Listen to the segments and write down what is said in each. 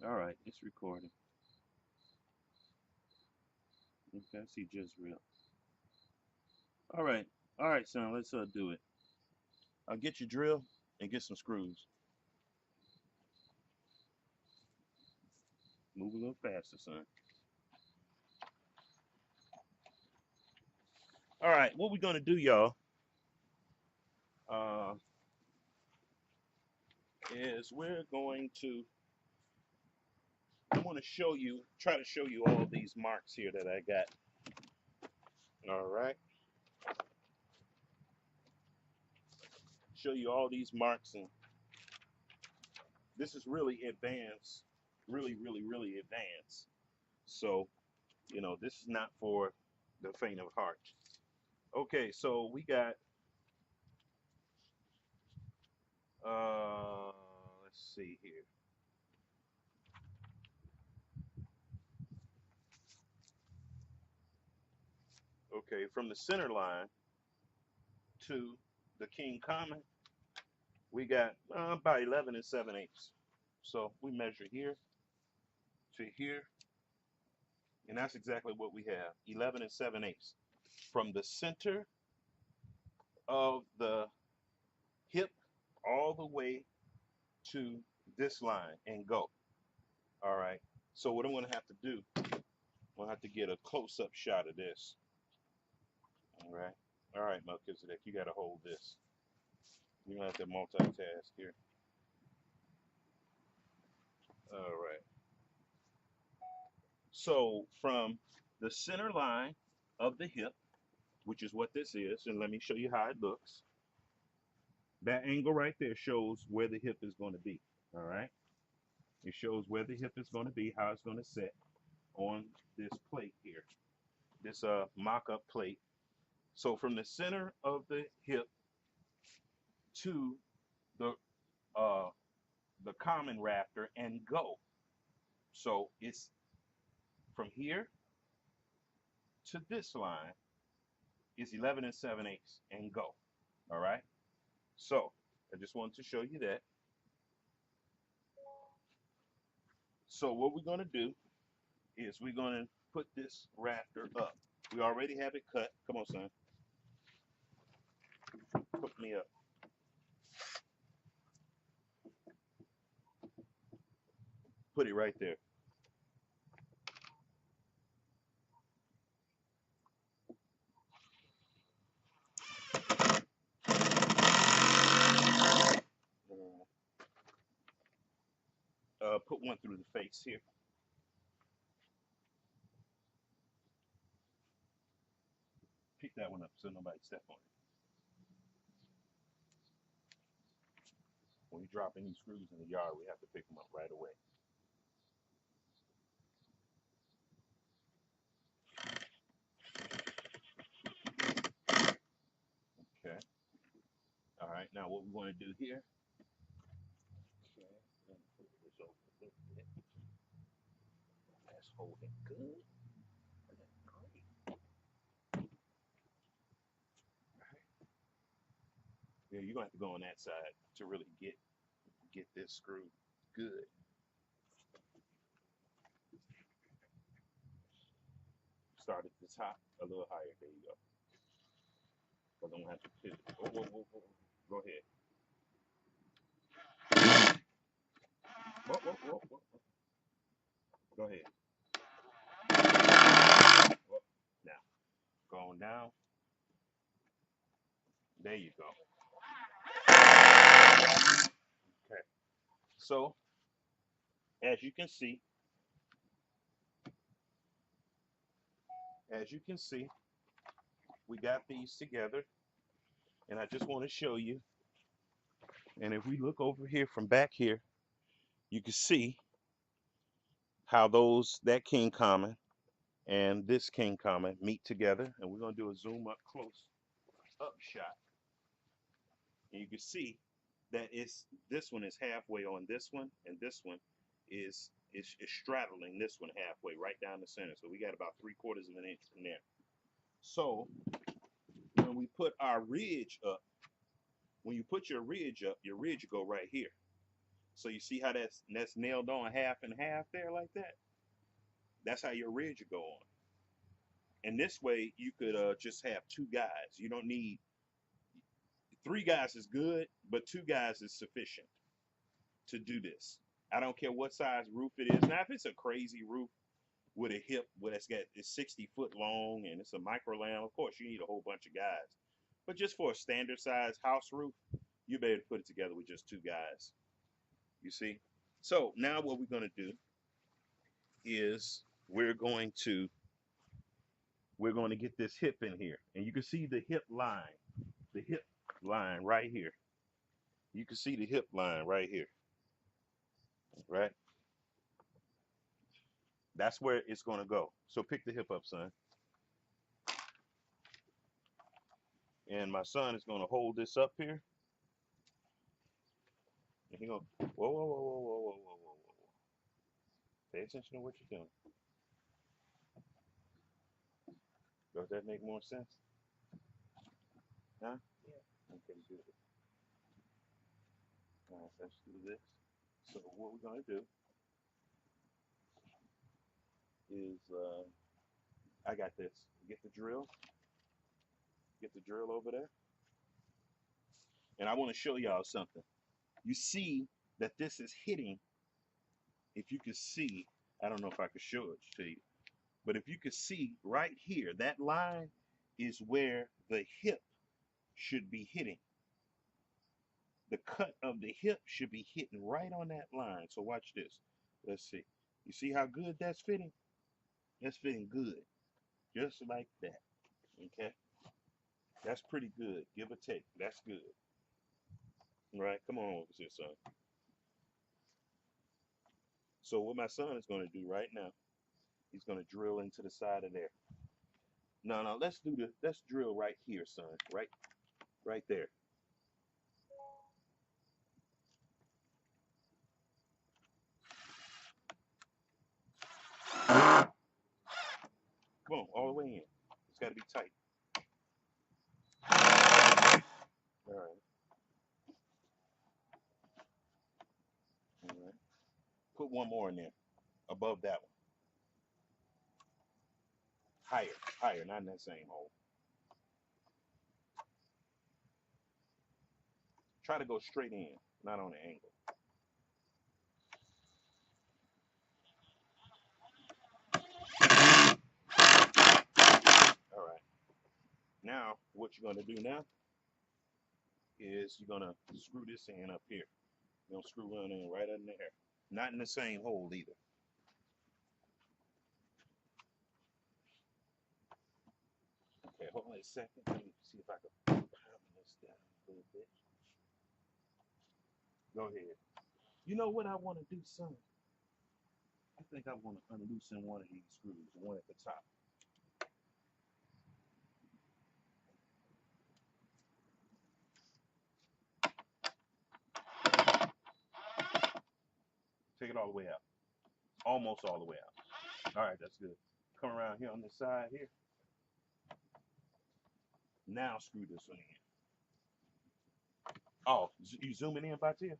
All right, it's recording. Okay, I see just real. All right, all right, son. Let's do it. I'll get your drill and get some screws. Move a little faster, son. All right, what we're gonna do, y'all, uh, is we're going to. I want to show you, try to show you all these marks here that I got. All right, show you all these marks, and this is really advanced, really advanced. So, this is not for the faint of heart. Okay, so we got let's see here. Okay, from the center line to the king common, we got about 11 and 7/8. So we measure here to here, and that's exactly what we have, 11 and 7/8. From the center of the hip all the way to this line and go. All right. So what I'm going to have to do, I'm going to have to get a close-up shot of this. All right. All right, Melchizedek, you got to hold this. You're going to have to multitask here. All right. So from the center line of the hip, which is what this is, and let me show you how it looks. That angle right there shows where the hip is going to be. All right. It shows where the hip is going to be, how it's going to sit on this plate here, this mock-up plate. So from the center of the hip to the uh, the common rafter and go. So it's from here to this line is 11 and 7/8 and go. All right. So I just wanted to show you that. So what we're going to do is we're going to put this rafter up. We already have it cut. Come on, son. Hook me up. Put it right there. Put one through the face here. Pick that one up so nobody step on it. When you drop any screws in the yard, we have to pick them up right away. Okay. All right. Now what we want to do here. Okay. Let me put this over a little bit. That's holding good. Great. All right. Yeah, you're gonna have to go on that side to really get this screw good. Start at the top a little higher. There you go. Because I'm gonna have to pivot. Whoa, whoa, whoa, whoa. Go ahead. Whoa, whoa, whoa, whoa. Go ahead. Whoa. Now, going down. There you go. Okay. So, as you can see, we got these together, and I just want to show you. And if we look over here from back here, you can see how that king common and this king common meet together. And we're gonna do a zoom up close up shot. And you can see that this one is halfway on this one, and this one is straddling this one halfway right down the center. So we got about 3/4 of an inch in there. So when we put our ridge up, when you put your ridge up, your ridge will go right here. So you see how that's nailed on half and half there like that? That's how your ridge will go on. And this way you could just have two guys. You don't need three guys is good, but two guys is sufficient to do this. I don't care what size roof it is. Now, if it's a crazy roof with a hip where it's 60 foot long and it's a micro lamb, of course you need a whole bunch of guys. But just for a standard size house roof, you'll be able to put it together with just two guys. You see? So now what we're going to do is we're going to get this hip in here, and you can see the hip line right here. You can see the hip line right here, right? That's where it's going to go. So pick the hip up, son. And my son is going to hold this up here. And he's going to, whoa, whoa, whoa, whoa, whoa, whoa, whoa, whoa, whoa. Pay attention to what you're doing. Does that make more sense? Huh? Yeah. Okay, good. All right, let's do this. So what we're going to do is, I got this. Get the drill. Get the drill over there. And I want to show y'all something. You see that this is hitting. If you can see, I don't know if I could show it to you, but if you could see right here, that line is where the hip should be hitting. The cut of the hip should be hitting right on that line. So watch this. Let's see. You see how good that's fitting? That's fitting good. Just like that. Okay? That's pretty good. Give or take. That's good. All right, come on over here, son. So what my son is going to do right now, he's going to drill into the side of there. No, let's drill right here, son. Right there. Come on, all the way in. It's got to be tight. All right. All right. Put one more in there, above that one. Higher, not in that same hole. Try to go straight in, not on an angle. All right. Now, what you're going to do now is you're going to screw this in up here. You're going to screw one in right in there. Not in the same hole either. Okay, hold on a second. Let me see if I can pound this down a little bit. Go ahead. You know what I want to do, son? I think I want to unloosen one of these screws, the one at the top. Take it all the way out. Almost all the way out. All right, that's good. Come around here on this side here. Now screw this one in. Oh, you zooming in, Batia? Yes.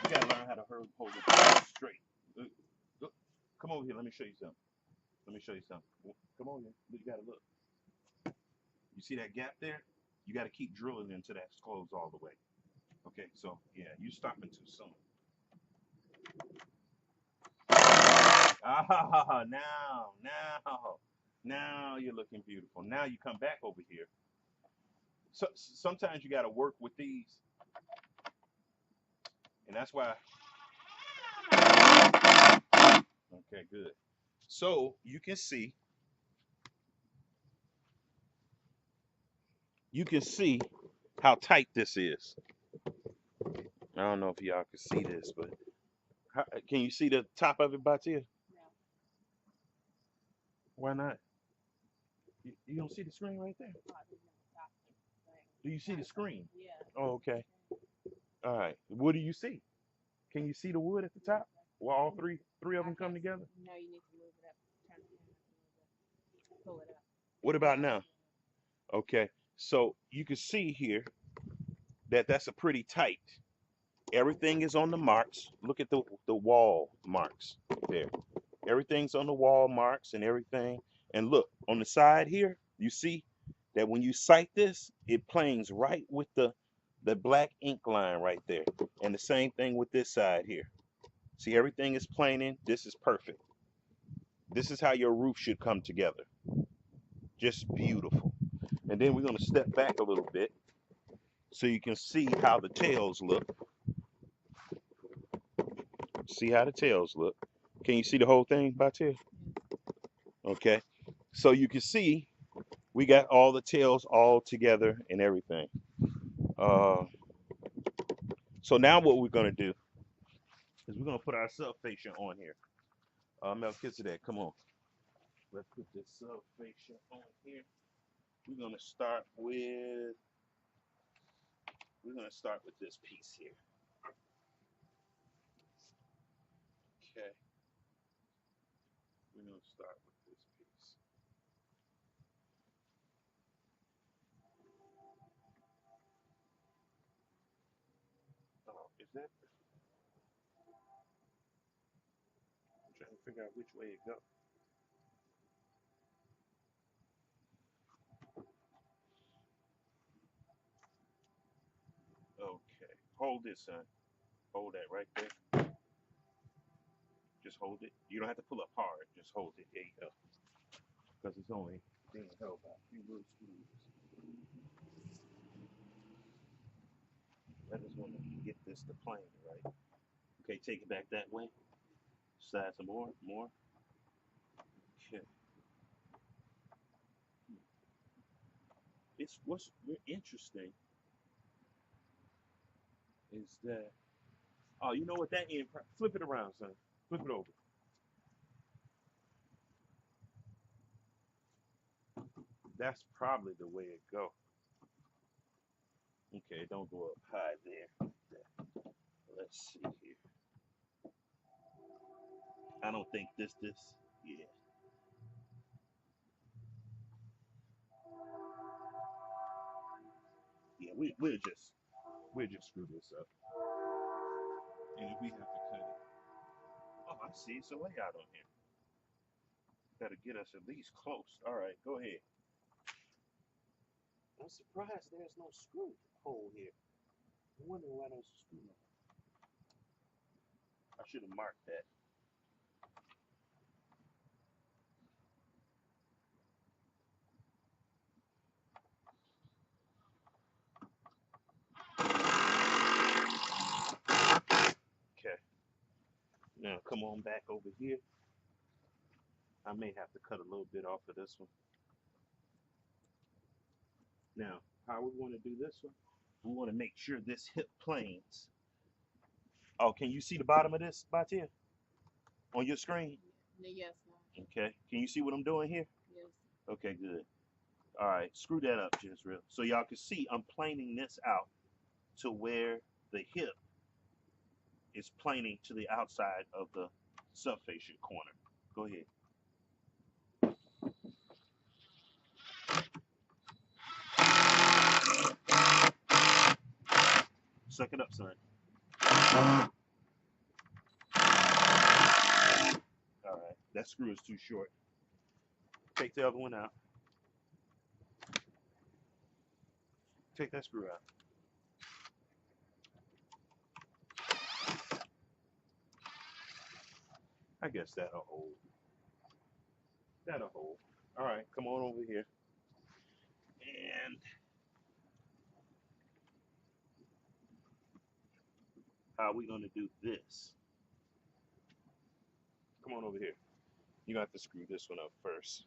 You gotta learn how to hold it straight. Look, come over here. Let me show you something. Come on here. You gotta look. You see that gap there? You gotta keep drilling until that's closed all the way. Okay, so yeah, you stopping too soon. Ah, now you're looking beautiful. Now you come back over here. So sometimes you gotta work with these, and that's why. Okay, good. So you can see how tight this is. I don't know if y'all can see this, but can you see the top of it, Batia? No. Why not? You don't see the screen right there? Do you see the screen? Yeah. Oh, okay. All right. What do you see? Can you see the wood at the top? Well, all three of them come together? No, you need to move it up. Turn it in. Pull it up. What about now? Okay. So you can see here that's a pretty tight. Everything is on the marks. Look at the wall marks there. Everything's on the wall marks and everything. And look on the side here, you see that when you sight this, it planes right with the black ink line right there. And the same thing with this side here. See, everything is planing. This is perfect. This is how your roof should come together. Just beautiful. And then we're going to step back a little bit so you can see how the tails look. See how the tails look. Can you see the whole thing, Batil? Okay. So you can see we got all the tails all together and everything. Uh, so now what we're going to do is we're going to put our subfascia on here. Melchizedek, come on. Let's put this subfascia on here. We're going to start with this piece here. Okay. We're going to start with this piece. Oh, is that? I'm trying to figure out which way it goes. Okay. Hold this, son. Hold that right there. Just hold it. You don't have to pull up hard. Just hold it. There you go. Because it's only being held by a few little screws. I just want to get this to plane, right? Okay, take it back that way. Slide some more. Okay. It's what's interesting is that, oh, you know what that end, flip it around, son. Flip it over. That's probably the way it go. Okay, don't go up high there. Let's see here. I don't think yeah. Yeah, we'll just screw this up. And if we have to cut it. Oh, I see. It's a layout on here. Gotta get us at least close. All right, go ahead. I'm surprised there's no screw hole here. I'm wondering why there's a screw hole. I should have marked that. Okay. Now come on back over here. I may have to cut a little bit off of this one. Now, how we want to do this one? We want to make sure this hip planes. Oh, can you see the bottom of this, Batia? On your screen? Yes, Okay. Can you see what I'm doing here? yes. Okay, good. All right, screw that up, Jezreel. So y'all can see I'm planing this out to where the hip is planing to the outside of the subfascia corner. Go ahead. Suck it up, son. All right, that screw is too short. Take the other one out. Take that screw out. I guess that'll hold. That'll hold. All right, come on over here. And how are we gonna do this? Come on over here. You have to screw this one up first.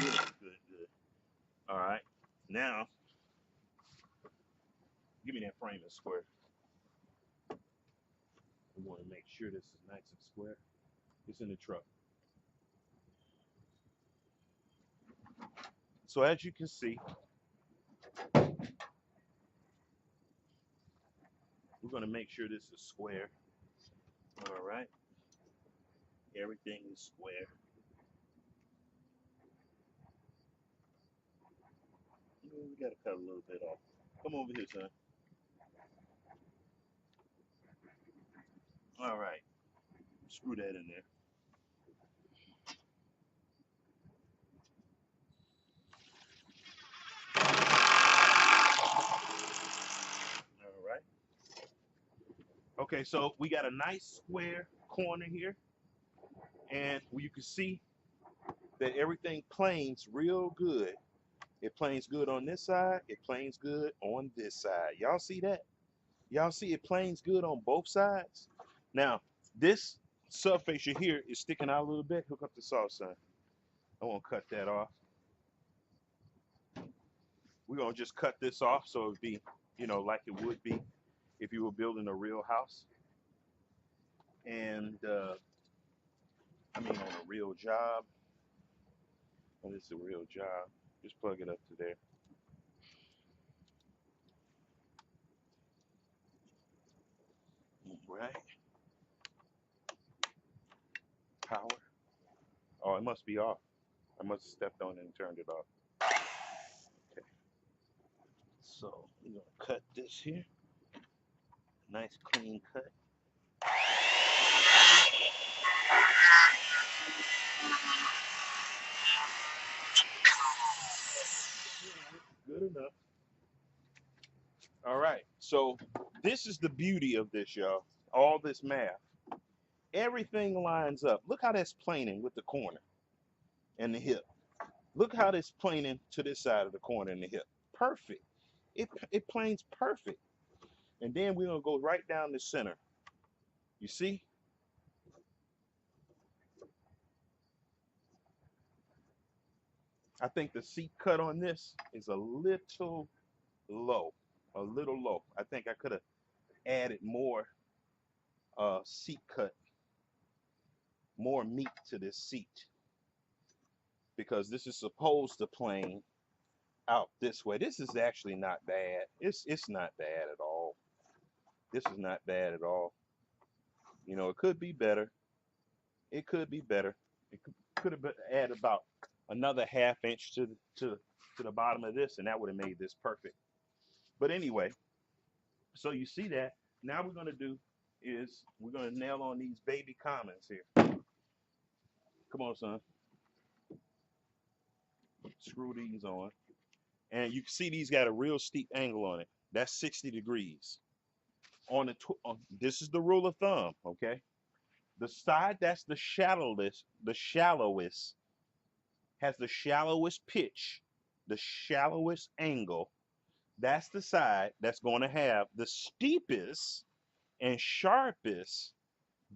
Good. All right. Now, give me that frame and square. We want to make sure this is nice and square. It's in the truck. So as you can see, We're gonna make sure this is square. All right. Everything is square. We gotta cut a little bit off. Come over here, son. All right. Screw that in there. All right. Okay, so we got a nice square corner here, and you can see that everything planes real good. It planes good on this side. It planes good on this side. Y'all see that? Y'all see it planes good on both sides? Now, this subfascia here is sticking out a little bit. Hook up the saw, son. I won't cut that off. We're going to just cut this off so it'd be, like it would be if you were building a real house. And, on a real job. When it's a real job, just plug it up to there. Right. Power. Oh, it must be off. I must have stepped on it and turned it off. Okay. So we're going to cut this here. Nice clean cut. Good enough. All right. So this is the beauty of this, y'all. All this math. Everything lines up. Look how that's planing with the corner and the hip. Look how that's planing to this side of the corner and the hip. Perfect. It planes perfect. And then we're going to go right down the center. You see? I think the seat cut on this is a little low. A little low. I think I could have added more seat cut, more meat to this seat, because this is supposed to plane out this way. This is actually not bad. It's not bad at all. This is not bad at all. It could be better. It could be better. It could have added about another half inch to the bottom of this, and that would have made this perfect. But anyway, so you see that. Now we're gonna do is we're gonna nail on these baby commons here. Come on, son. Screw these on. And you can see these got a real steep angle on it. That's 60 degrees. This is the rule of thumb, okay? The side that's the shallowest has the shallowest pitch, the shallowest angle. That's the side that's going to have the steepest and sharpest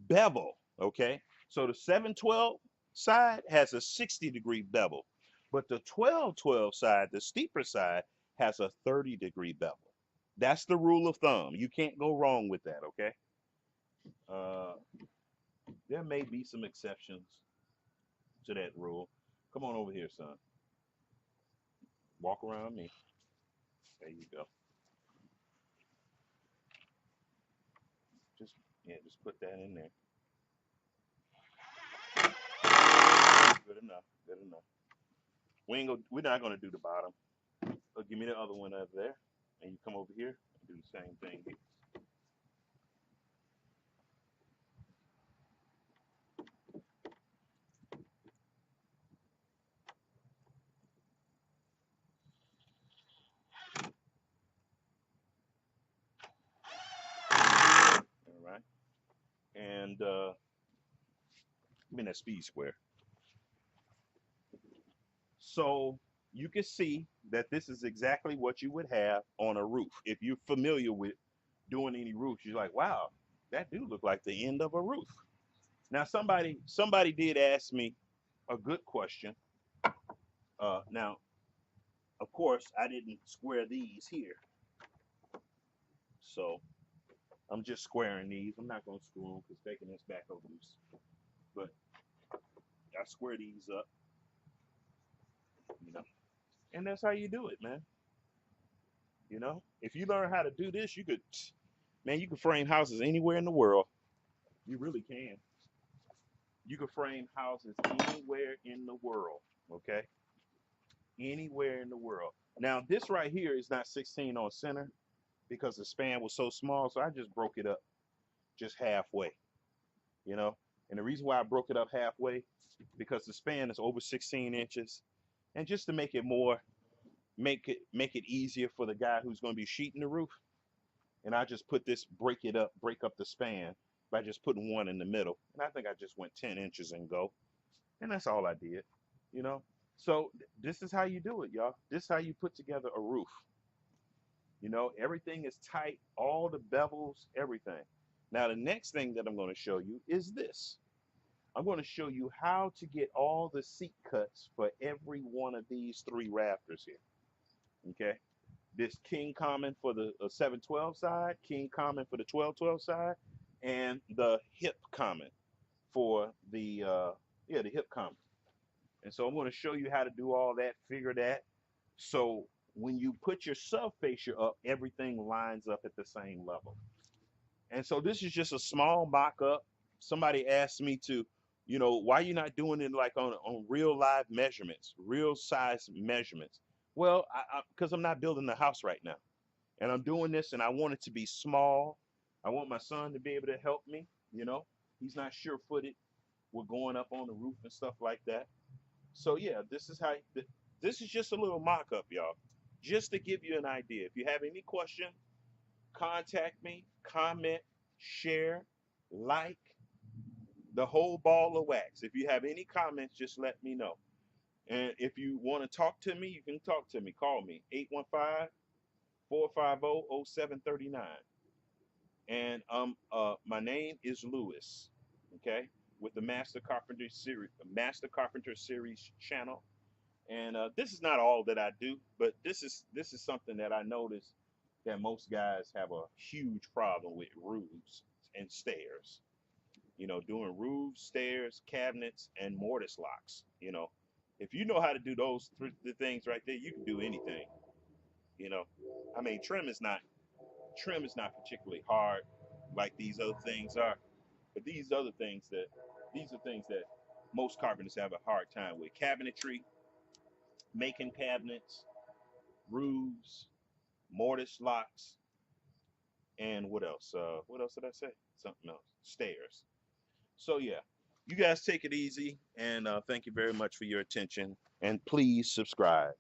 bevel, okay? So the 712 side has a 60-degree bevel, but the 1212 side, the steeper side, has a 30-degree bevel. That's the rule of thumb. You can't go wrong with that, okay? There may be some exceptions to that rule. Come on over here, son. Walk around me. There you go. Just just put that in there. Good enough. Good enough. We're not gonna do the bottom. Give me the other one over there, and you come over here and do the same thing here. All right. And give me that speed square. So you can see that this is exactly what you would have on a roof. If you're familiar with doing any roofs, you're like, wow, that do look like the end of a roof. Now somebody did ask me a good question. Now, of course, I didn't square these here. So I'm just squaring these. I'm not going to screw them because taking this back over loose. But I square these up, and that's how you do it, man. You know, if you learn how to do this, you could, man, you can frame houses anywhere in the world. You really can. You can frame houses anywhere in the world. Okay, anywhere in the world. Now, this right here is not 16 on center because the span was so small, so I just broke it up just halfway. You know, and the reason why I broke it up halfway because the span is over 16 inches, and just to make it more, make it easier for the guy who's going to be sheeting the roof. And I just put this, break up the span by just putting one in the middle. And I think I just went 10 inches and go. And that's all I did, you know? So this is how you do it, y'all. This is how you put together a roof. You know, everything is tight, all the bevels, everything. Now, the next thing that I'm going to show you is this. I'm going to show you how to get all the seat cuts for every one of these three rafters here. Okay. This king common for the 712 side, king common for the 1212 side, and the hip common for the hip common. And so I'm going to show you how to do all that, figure that. So when you put your sub fascia up, everything lines up at the same level. And so this is just a small mock up. Somebody asked me to, why you not doing it like on real live measurements, real size measurements? Well, because I'm not building the house right now. And I'm doing this and I want it to be small. I want my son to be able to help me, He's not sure-footed. We're going up on the roof and stuff like that. So yeah, this is just a little mock-up, y'all. Just to give you an idea. If you have any question, contact me, comment, share, like, the whole ball of wax. If you have any comments, just let me know. And if you want to talk to me, you can talk to me. Call me, 815-450-0739. And my name is Lewis, okay, with the Master Carpenter Series channel. And this is not all that I do, but this is something that I noticed that most guys have a huge problem with: roofs and stairs. Doing roofs, stairs, cabinets, and mortise locks. If you know how to do those the things right there, you can do anything. You know, I mean, trim is not particularly hard like these other things are, but these are things that most carpenters have a hard time with: cabinetry, making cabinets, roofs, mortise locks, and what else? What else did I say? Something else. Stairs. So yeah, you guys take it easy, and thank you very much for your attention. And please subscribe.